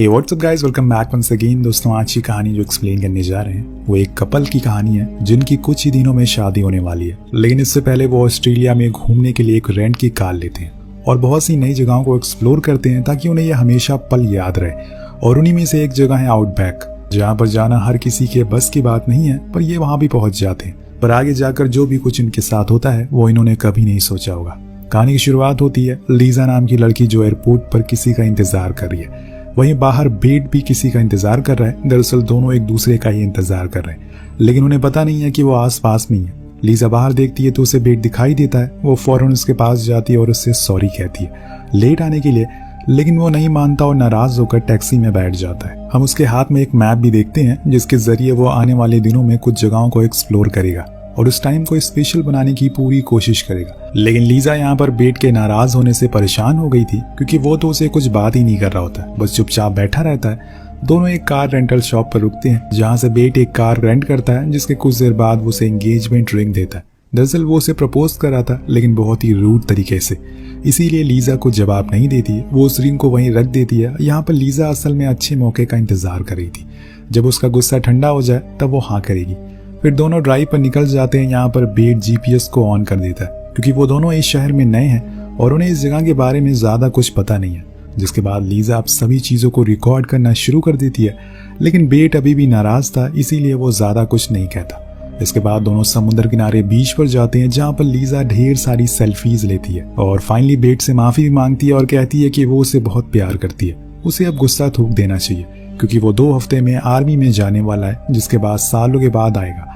हे what's up guys, welcome back once again. दोस्तों, आज की कहानी जो एक्सप्लेन करने जा रहे हैं वो एक कपल की कहानी है जिनकी कुछ ही दिनों में शादी होने वाली है। लेकिन इससे पहले वो ऑस्ट्रेलिया में घूमने के लिए एक रेंट की कार लेते हैं और बहुत सी नई जगहों को एक्सप्लोर करते हैं ताकि उन्हें यह हमेशा पल याद रहे। और उन्हीं में से एक जगह है आउटबैक, जहाँ पर जाना हर किसी के बस की बात नहीं है, पर ये वहाँ भी पहुंच जाते हैं। पर आगे जाकर जो भी कुछ इनके साथ होता है वो इन्होंने कभी नहीं सोचा होगा। कहानी की शुरुआत होती है लीजा नाम की लड़की जो एयरपोर्ट पर किसी का इंतजार कर रही है। वहीं बाहर बेट भी किसी का इंतजार कर रहा है। दरअसल दोनों एक दूसरे का ही इंतजार कर रहे हैं, लेकिन उन्हें पता नहीं है कि वो आस पास में ही है। लीजा बाहर देखती है तो उसे बेट दिखाई देता है। वो फौरन उसके पास जाती है और उससे सॉरी कहती है लेट आने के लिए, लेकिन वो नहीं मानता और नाराज होकर टैक्सी में बैठ जाता है। हम उसके हाथ में एक मैप भी देखते हैं जिसके जरिए वो आने वाले दिनों में कुछ जगहों को एक्सप्लोर करेगा और उस टाइम को स्पेशल बनाने की पूरी कोशिश करेगा। लेकिन लीजा यहाँ पर बेट के नाराज होने से परेशान हो गई थी क्योंकि वो तो उसे कुछ बात ही नहीं कर रहा होता, बस चुपचाप बैठा रहता है। दोनों एक कार रेंटल शॉप पर रुकते हैं जहाँ से बेट एक कार रेंट करता है, जिसके कुछ देर बाद वो उसे एंगेजमेंट रिंग देता है। दरअसल वो उसे प्रपोज कर रहा था, लेकिन बहुत ही रूड तरीके से, इसीलिए लीजा को जवाब नहीं देती है। वो उस रिंग को वहीं रख देती है। यहाँ पर लीजा असल में अच्छे मौके का इंतजार कर रही थी। जब उसका गुस्सा ठंडा हो जाए तब वो हाँ करेगी। फिर दोनों ड्राइव पर निकल जाते हैं। यहाँ पर बेट जीपीएस को ऑन कर देता है क्योंकि वो दोनों इस शहर में नए हैं और उन्हें इस जगह के बारे में ज्यादा कुछ पता नहीं है। जिसके बाद लीजा अब सभी चीजों को रिकॉर्ड करना शुरू कर देती है, लेकिन बेट अभी भी नाराज था, इसीलिए वो ज्यादा कुछ नहीं कहता। इसके बाद दोनों समुद्र किनारे बीच पर जाते हैं जहाँ पर लीजा ढेर सारी सेल्फीज लेती है और फाइनली बेट से माफी भी मांगती है और कहती है कि वो उसे बहुत प्यार करती है। उसे अब गुस्सा थूक देना चाहिए क्योंकि वो 2 हफ्ते में आर्मी में जाने वाला है, जिसके बाद सालों के बाद आएगा।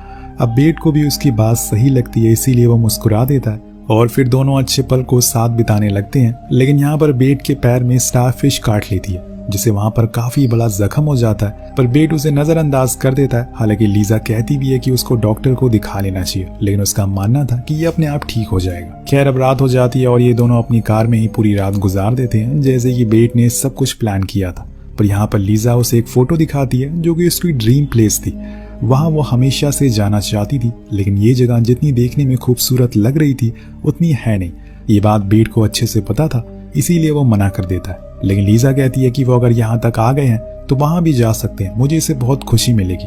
अब बेट को भी उसकी बात सही लगती है, इसीलिए वो मुस्कुरा देता है और फिर दोनों अच्छे पल को साथ बिताने लगते हैं। लेकिन यहाँ पर बेट के पैर में स्टारफिश काट लेती है, जिससे वहां पर काफी बड़ा जख्म हो जाता है, पर बेट उसे नजरअंदाज कर देता है। हालांकि लीजा कहती भी है कि उसको डॉक्टर को दिखा लेना चाहिए, लेकिन उसका मानना था कि ये अपने आप ठीक हो जाएगा। खैर, अब रात हो जाती है और ये दोनों अपनी कार में ही पूरी रात गुजार देते हैं जैसे कि बेट ने सब कुछ प्लान किया था। पर यहाँ पर लीजा उसे एक फोटो दिखाती है जो कि उसकी ड्रीम प्लेस थी। वहां वो हमेशा से जाना चाहती थी, लेकिन ये जगह जितनी देखने में खूबसूरत लग रही थी उतनी है नहीं। ये बात बेट को अच्छे से पता था, इसीलिए वो मना कर देता है। लेकिन लीजा कहती है कि वो अगर यहाँ तक आ गए हैं तो वहां भी जा सकते हैं, मुझे इससे बहुत खुशी मिलेगी।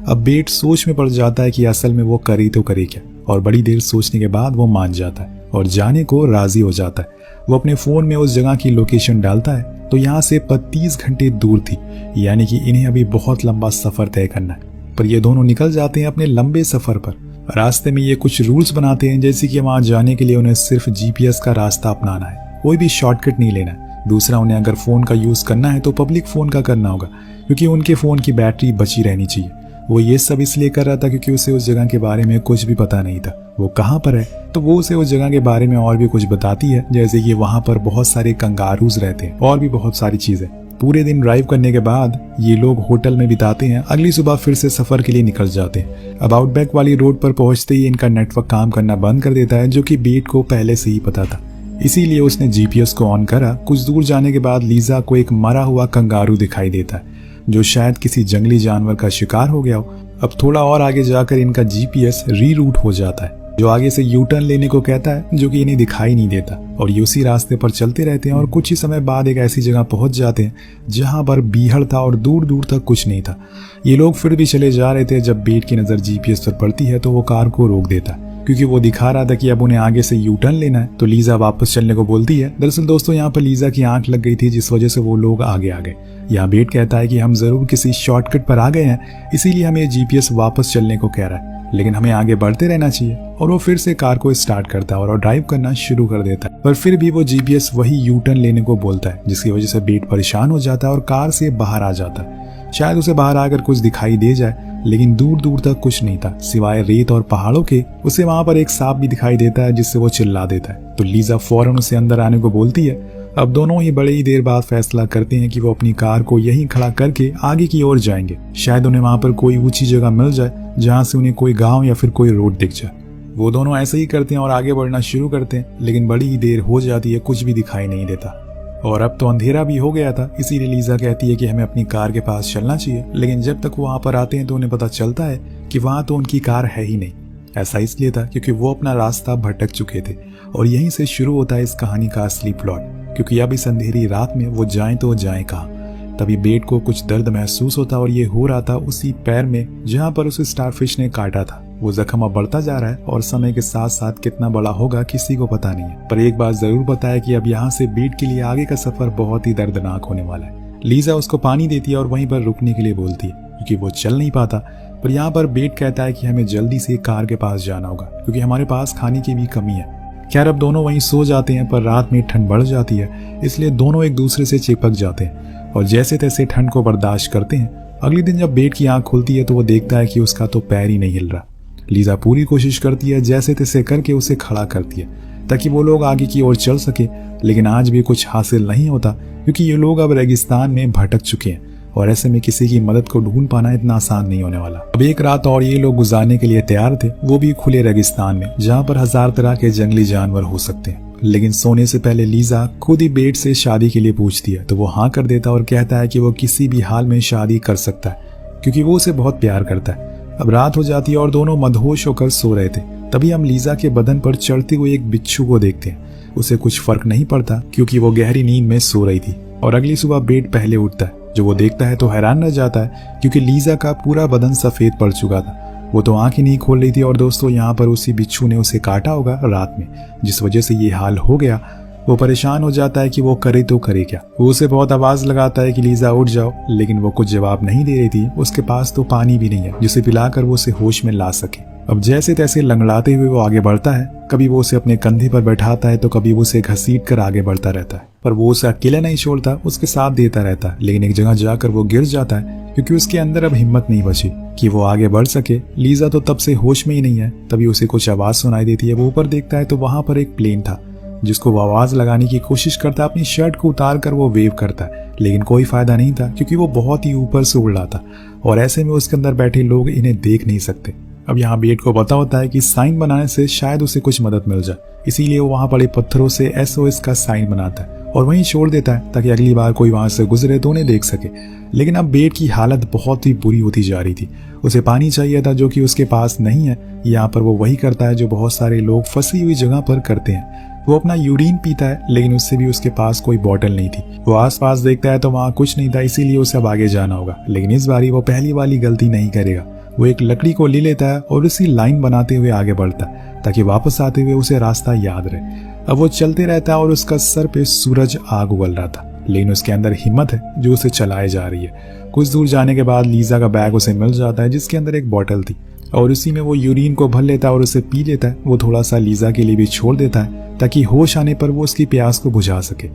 अब बेट सोच में पड़ जाता है कि असल में वो करे तो करे क्या, और बड़ी देर सोचने के बाद वो मान जाता है और जाने को राजी हो जाता है। वो अपने फोन में उस जगह की लोकेशन डालता है तो यहाँ से 32 घंटे दूर थी, यानी कि इन्हें अभी बहुत लंबा सफर तय करना है। पर ये दोनों निकल जाते हैं अपने लंबे सफर पर। रास्ते में ये कुछ रूल्स बनाते हैं, जैसे कि वहां जाने के लिए उन्हें सिर्फ जीपीएस का रास्ता अपनाना है, कोई भी शॉर्टकट नहीं लेना है। दूसरा, उन्हें अगर फोन का यूज करना है तो पब्लिक फोन का करना होगा क्योंकि उनके फोन की बैटरी बची रहनी चाहिए। वो ये सब इसलिए कर रहा था क्योंकि उसे उस जगह के बारे में कुछ भी पता नहीं था, वो कहाँ पर है। तो वो उसे उस जगह के बारे में और भी कुछ बताती है, जैसे कि वहां पर बहुत सारे कंगारूज रहते हैं और भी बहुत सारी चीजें। पूरे दिन ड्राइव करने के बाद ये लोग होटल में बिताते हैं। अगली सुबह फिर से सफर के लिए निकल जाते हैं। अब आउटबैक वाली रोड पर पहुंचते ही इनका नेटवर्क काम करना बंद कर देता है, जो कि बेट को पहले से ही पता था, इसीलिए उसने जीपीएस को ऑन करा। कुछ दूर जाने के बाद लीजा को एक मरा हुआ कंगारू दिखाई देता है जो शायद किसी जंगली जानवर का शिकार हो गया हो। अब थोड़ा और आगे जाकर इनका जीपीएस रीरूट हो जाता है, जो आगे से यू टर्न लेने को कहता है, जो कि इन्हें दिखाई नहीं देता और ये उसी रास्ते पर चलते रहते हैं और कुछ ही समय बाद एक ऐसी जगह पहुंच जाते हैं जहां पर बीहड़ था और दूर दूर तक कुछ नहीं था। ये लोग फिर भी चले जा रहे थे। जब बेट की नजर जीपीएस पर पड़ती है तो वो कार को रोक देता है क्योंकि वो दिखा रहा था कि अब उन्हें आगे से यू टर्न लेना है। तो लीजा वापस चलने को बोलती है। दरअसल दोस्तों, यहाँ पर लीजा की आंख लग गई थी, जिस वजह से वो लोग आगे आ गए। यहाँ बेट कहता है कि हम जरूर किसी शॉर्टकट पर आ गए हैं, इसीलिए हमें जीपीएस वापस चलने को कह रहा है, लेकिन हमें आगे बढ़ते रहना चाहिए। और वो फिर से कार को स्टार्ट करता है और ड्राइव करना शुरू कर देता है, पर फिर भी वो जीपीएस वही यू टर्न लेने को बोलता है, जिसकी वजह से बेट परेशान हो जाता है और कार से बाहर आ जाता है। शायद उसे बाहर आकर कुछ दिखाई दे जाए, लेकिन दूर दूर तक कुछ नहीं था सिवाय रेत और पहाड़ों के। उसे वहां पर एक सांप भी दिखाई देता है, जिससे वो चिल्ला देता है। तो लीजा फौरन उसे अंदर आने को बोलती है। अब दोनों ही बड़े ही देर बाद फैसला करते हैं कि वो अपनी कार को यहीं खड़ा करके आगे की ओर जाएंगे। शायद उन्हें वहां पर कोई ऊंची जगह मिल जाए जहां से उन्हें कोई गांव या फिर कोई रोड दिख जाए। वो दोनों ऐसे ही करते हैं और आगे बढ़ना शुरू करते हैं, लेकिन बड़ी ही देर हो जाती है, कुछ भी दिखाई नहीं देता और अब तो अंधेरा भी हो गया था। इसीलिए लीजा कहती है कि हमें अपनी कार के पास चलना चाहिए, लेकिन जब तक वो वहां पर आते हैं तो उन्हें पता चलता है कि वहां तो उनकी कार है ही नहीं। ऐसा इसलिए था क्योंकि वो अपना रास्ता भटक चुके थे और यहीं से शुरू होता है इस कहानी का असली प्लॉट, क्योंकि अब इस अंधेरी रात में वो जाएं तो जाएं कहाँ। तभी बेट को कुछ दर्द महसूस होता और ये हो रहा था उसी पैर में जहाँ पर उसे स्टारफिश ने काटा था। वो जख्म अब बढ़ता जा रहा है और समय के साथ साथ कितना बड़ा होगा किसी को पता नहीं है, पर एक बात जरूर पता है कि अब यहाँ से बेट के लिए आगे का सफर बहुत ही दर्दनाक होने वाला है। लीजा उसको पानी देती है और वहीं पर रुकने के लिए बोलती है क्योंकि वो चल नहीं पाता। पर यहाँ पर बेट कहता है कि हमें जल्दी से कार के पास जाना होगा क्योंकि हमारे पास खाने की भी कमी है। खैर अब दोनों वहीं सो जाते हैं, पर रात में ठंड बढ़ जाती है, इसलिए दोनों एक दूसरे से चिपक जाते हैं और जैसे तैसे ठंड को बर्दाश्त करते हैं। अगले दिन जब बेट की आंख खुलती है तो वो देखता है कि उसका तो पैर ही नहीं हिल रहा। लीजा पूरी कोशिश करती है, जैसे तैसे करके उसे खड़ा करती है ताकि वो लोग आगे की ओर चल सके, लेकिन आज भी कुछ हासिल नहीं होता क्योंकि ये लोग अब रेगिस्तान में भटक चुके हैं और ऐसे में किसी की मदद को ढूंढ पाना इतना आसान नहीं होने वाला। अब एक रात और ये लोग गुजारने के लिए तैयार थे, वो भी खुले रेगिस्तान में जहाँ पर 1000 तरह के जंगली जानवर हो सकते हैं। लेकिन सोने से पहले लीजा खुद ही बेट से शादी के लिए पूछती है तो वो हाँ कर देता और कहता है कि वो किसी भी हाल में शादी कर सकता है क्योंकि वो उसे बहुत प्यार करता है। अब रात हो जाती है और दोनों मदहोश होकर सो रहे थे। तभी हम लीजा के बदन पर चढ़ते हुए एक बिच्छू को देखते हैं। उसे कुछ फर्क नहीं पड़ता क्योंकि वो गहरी नींद में सो रही थी और अगली सुबह बेट पहले उठता है। जो वो देखता है तो हैरान रह जाता है क्योंकि लीजा का पूरा बदन सफेद पड़ चुका था। वो तो आंख ही नहीं खोल रही थी और दोस्तों यहाँ पर उसी बिच्छू ने उसे काटा होगा रात में, जिस वजह से ये हाल हो गया। वो परेशान हो जाता है कि वो करे तो करे क्या। वो उसे बहुत आवाज लगाता है कि लीजा उठ जाओ, लेकिन वो कुछ जवाब नहीं दे रही थी। उसके पास तो पानी भी नहीं है जिसे पिलाकर वो उसे होश में ला सके। अब जैसे तैसे लंगड़ाते हुए वो आगे बढ़ता है। कभी वो उसे अपने कंधे पर बैठाता है तो कभी वो उसे घसीट कर आगे बढ़ता रहता है, पर वो उसे अकेला नहीं छोड़ता, उसके साथ देता रहता है। लेकिन एक जगह जाकर वो गिर जाता है क्योंकि उसके अंदर अब हिम्मत नहीं बची कि वो आगे बढ़ सके। लीजा तो तब से होश में ही नहीं है। तभी उसे कुछ आवाज सुनाई देती है। वो ऊपर देखता है तो वहां पर एक प्लेन था जिसको वो आवाज लगाने की कोशिश करता है। अपनी शर्ट को उतार कर वो वेव करता है, लेकिन कोई फायदा नहीं था क्योंकि वो बहुत ही ऊपर से उड़ रहा था और ऐसे में उसके अंदर बैठे लोग इन्हें देख नहीं सकते। अब यहाँ बेट को पता होता है कि साइन बनाने से शायद उसे कुछ मदद मिल जाए, इसीलिए वो वहां पड़े पत्थरों से SOS का साइन बनाता है और वहीं छोड़ देता है ताकि अगली बार कोई वहां से गुजरे तो उन्हें देख सके। लेकिन अब बेट की हालत बहुत ही बुरी होती जा रही थी। उसे पानी चाहिए था जो कि उसके पास नहीं है। यहाँ पर वो वही करता है जो बहुत सारे लोग फंसी हुई जगह पर करते हैं। वो अपना यूरिन पीता है, लेकिन उससे भी उसके पास कोई बोतल नहीं थी। वो आसपास देखता है तो वहाँ कुछ नहीं था, इसीलिए उसे अब आगे जाना होगा। लेकिन इस बारी वो पहली वाली गलती नहीं करेगा। वो एक लकड़ी को ले लेता है और उसी लाइन बनाते हुए आगे बढ़ता है ताकि वापस आते हुए उसे रास्ता याद रहे। अब वो चलते रहता है और उसका सर पे सूरज आग उगल रहा था, लेकिन उसके अंदर हिम्मत है जो उसे चलाए जा रही है। कुछ दूर जाने के बाद लीजा का बैग उसे मिल जाता है जिसके अंदर एक बोतल थी और उसी में वो यूरिन को भर लेता है और उसे पी लेता है। वो थोड़ा सा लीजा के लिए भी छोड़ देता है ताकि होश आने पर वो उसकी प्यास को बुझा सके।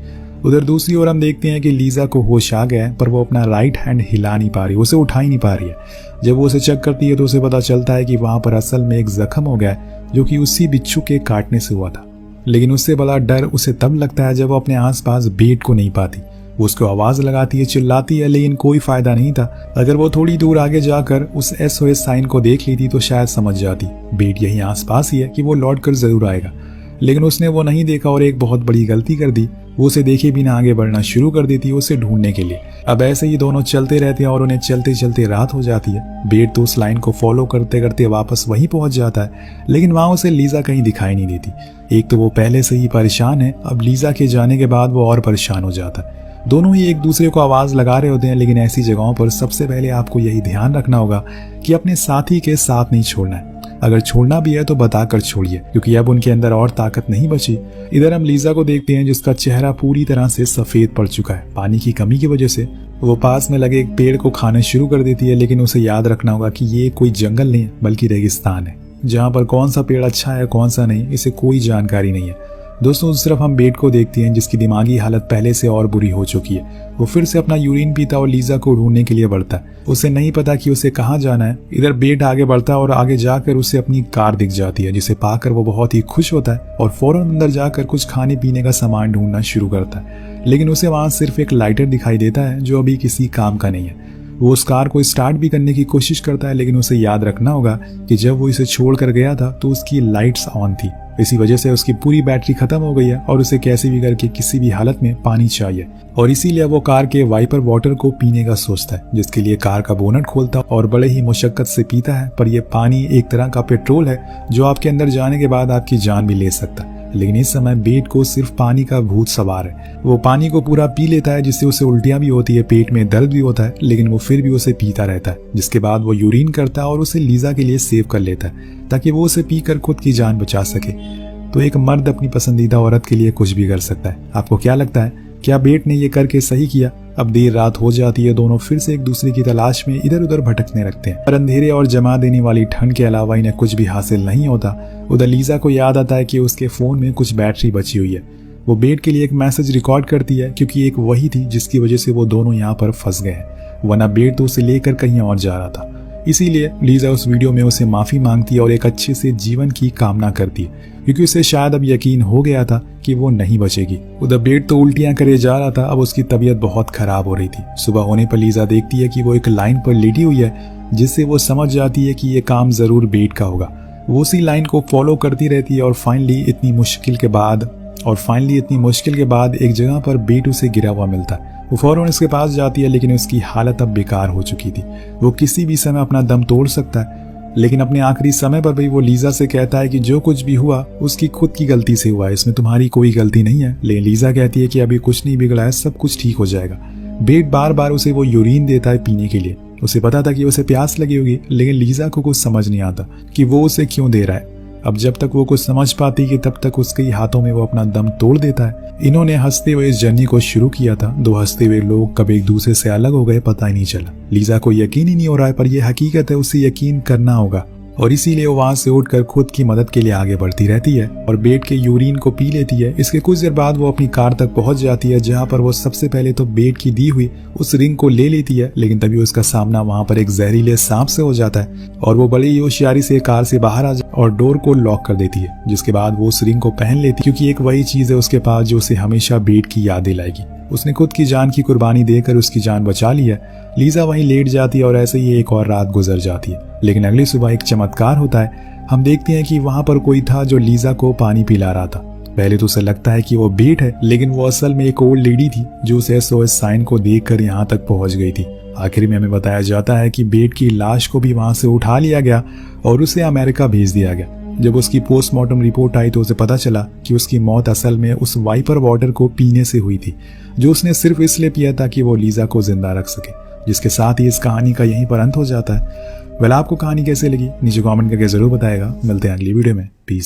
उधर दूसरी ओर हम देखते हैं कि लीजा को होश आ गया है, पर वो अपना राइट हैंड हिला नहीं पा रही, उसे उठा ही नहीं पा रही है। जब वो उसे चेक करती है तो उसे पता चलता है कि वहां पर असल में एक जख्म हो गया है जो कि उसी बिच्छू के काटने से हुआ था। लेकिन उससे बड़ा डर उसे तब लगता है जब वो अपने आसपास बेट को नहीं पाती। वो उसको आवाज लगाती है, चिल्लाती है, लेकिन कोई फायदा नहीं था। अगर वो थोड़ी दूर आगे जाकर उस SOS साइन को देख लेती तो शायद समझ जाती बेट यहीं आसपास ही है कि वो लौट कर जरूर आएगा। लेकिन उसने वो नहीं देखा और एक बहुत बड़ी गलती कर दी। वो उसे देखे बिना आगे बढ़ना शुरू कर देती है उसे ढूंढने के लिए। अब ऐसे ही दोनों चलते रहते हैं और उन्हें चलते चलते रात हो जाती है। बेट तो उस लाइन को फॉलो करते करते वापस वहीं पहुंच जाता है, लेकिन वहां उसे लीजा कहीं दिखाई नहीं देती। एक तो वो पहले से ही परेशान है, अब लीजा के जाने के बाद वो और परेशान हो जाता है। दोनों ही एक दूसरे को आवाज लगा रहे होते हैं, लेकिन ऐसी जगहों पर सबसे पहले आपको यही ध्यान रखना होगा कि अपने साथी के साथ नहीं छोड़ना है। अगर छोड़ना भी है तो बताकर छोड़िए, क्योंकि अब उनके अंदर और ताकत नहीं बची। इधर हम लीजा को देखते हैं जिसका चेहरा पूरी तरह से सफेद पड़ चुका है पानी की कमी की वजह से। वो पास में लगे एक पेड़ को खाना शुरू कर देती है, लेकिन उसे याद रखना होगा कि ये कोई जंगल नहीं है बल्कि रेगिस्तान है, जहाँ पर कौन सा पेड़ अच्छा है कौन सा नहीं इसे कोई जानकारी नहीं है। दोस्तों उस तरफ हम बेट को देखते हैं जिसकी दिमागी हालत पहले से और बुरी हो चुकी है। वो फिर से अपना यूरिन पीता और लीजा को ढूंढने के लिए बढ़ता है। उसे नहीं पता कि उसे कहाँ जाना है। इधर बेट आगे बढ़ता है और आगे जाकर उसे अपनी कार दिख जाती है, जिसे पाकर वो बहुत ही खुश होता है और फौरन अंदर जाकर कुछ खाने पीने का सामान ढूंढना शुरू करता है। लेकिन उसे वहां सिर्फ एक लाइटर दिखाई देता है जो अभी किसी काम का नहीं है। वो उस कार को स्टार्ट भी करने की कोशिश करता है, लेकिन उसे याद रखना होगा कि जब वो इसे छोड़ कर गया था तो उसकी लाइट्स ऑन थी। इसी वजह से उसकी पूरी बैटरी खत्म हो गई है और उसे कैसे भी करके किसी भी हालत में पानी चाहिए, और इसीलिए वो कार के वाइपर वाटर को पीने का सोचता है, जिसके लिए कार का बोनट खोलता और बड़े ही मुशक्कत से पीता है। पर यह पानी एक तरह का पेट्रोल है जो आपके अंदर जाने के बाद आपकी जान भी ले सकता है। लेकिन इस समय बेट को सिर्फ पानी का भूत सवार है। वो पानी को पूरा पी लेता है, जिससे उसे उल्टियां भी होती है, पेट में दर्द भी होता है, लेकिन वो फिर भी उसे पीता रहता है। जिसके बाद वो यूरिन करता है और उसे लीजा के लिए सेव कर लेता है ताकि वो उसे पीकर खुद की जान बचा सके। तो एक मर्द अपनी पसंदीदा औरत के लिए कुछ भी कर सकता है। आपको क्या लगता है, क्या बेट ने ये करके सही किया? अब देर रात हो जाती है, दोनों फिर से एक दूसरे की तलाश में इधर उधर भटकने लगते हैं। पर अंधेरे और जमा देने वाली ठंड के अलावा इन्हें कुछ भी हासिल नहीं होता। उधर लीजा को याद आता है कि उसके फोन में कुछ बैटरी बची हुई है। वो बेट के लिए एक मैसेज रिकॉर्ड करती है, क्योंकि एक वही थी जिसकी वजह से वो दोनों यहाँ पर फंस गए हैं, वरना बेट तो उसे लेकर कहीं और जा रहा था। इसीलिए लीजा उस वीडियो में उसे माफी मांगती है और एक अच्छे से जीवन की कामना करती है, क्योंकि उसे शायद अब यकीन हो गया था कि वो नहीं बचेगी। उधर बेट तो उल्टियां करे जा रहा था, अब उसकी तबीयत बहुत खराब हो रही थी। सुबह होने पर लीजा देखती है कि वो एक लाइन पर लेटी हुई है, जिससे वो समझ जाती है कि ये काम जरूर बेट का होगा। वो उसी लाइन को फॉलो करती रहती है और फाइनली इतनी मुश्किल के बाद एक जगह पर बेट उसे गिरा हुआ मिलता है। वो फौरन उसके पास जाती है, लेकिन उसकी हालत अब बेकार हो चुकी थी। वो किसी भी समय अपना दम तोड़ सकता है, लेकिन अपने आखिरी समय पर भी वो लीजा से कहता है कि जो कुछ भी हुआ उसकी खुद की गलती से हुआ है, इसमें तुम्हारी कोई गलती नहीं है। लेकिन लीजा कहती है कि अभी कुछ नहीं बिगड़ा है, सब कुछ ठीक हो जाएगा। बेट बार बार उसे वो यूरिन देता है पीने के लिए। उसे पता था कि उसे प्यास लगी होगी, लेकिन लीजा को कुछ समझ नहीं आता कि वो उसे क्यों दे रहा है। अब जब तक वो कुछ समझ पाती कि तब तक उसके ही हाथों में वो अपना दम तोड़ देता है। इन्होंने हंसते हुए इस जर्नी को शुरू किया था। दो हंसते हुए लोग कब एक दूसरे से अलग हो गए पता ही नहीं चला। लीजा को यकीन ही नहीं हो रहा है, पर यह हकीकत है, उसे यकीन करना होगा और इसीलिए वो वहां से उठकर खुद की मदद के लिए आगे बढ़ती रहती है और बेट के यूरिन को पी लेती है। इसके कुछ देर बाद वो अपनी कार तक पहुंच जाती है, जहां पर वो सबसे पहले तो बेट की दी हुई उस रिंग को ले लेती है, लेकिन तभी उसका सामना वहां पर एक जहरीले सांप से हो जाता है और वो बड़ी होशियारी से कार से बाहर आ जाती और डोर को लॉक कर देती है। जिसके बाद वो उस रिंग को पहन लेती, क्योंकि एक वही चीज है उसके पास जो उसे हमेशा बेट की याद दिलाएगी। उसने खुद की जान की कुर्बानी देकर उसकी जान बचा ली है। लीजा वहीं लेट जाती है और ऐसे ही एक और रात गुजर जाती है। लेकिन अगली सुबह एक चमत्कार होता है। हम देखते हैं कि वहां पर कोई था जो लीजा को पानी पिला रहा था। पहले तो उसे लगता है कि वो बेट है, लेकिन वो असल में एक ओल्ड लेडी थी जो उस SOS साइन को देखकर यहाँ तक पहुंच गई थी। आखिर में हमें बताया जाता है कि बेट की लाश को भी वहां से उठा लिया गया और उसे अमेरिका भेज दिया गया। जब उसकी पोस्टमार्टम रिपोर्ट आई तो उसे पता चला कि उसकी मौत असल में उस वाइपर वाटर को पीने से हुई थी, जो उसने सिर्फ इसलिए पिया था कि वो लीजा को जिंदा रख सके। जिसके साथ ही इस कहानी का यहीं पर अंत हो जाता है। आपको कहानी कैसे लगी नीचे कमेंट करके जरूर बताएगा। मिलते हैं अगली वीडियो में। पीस।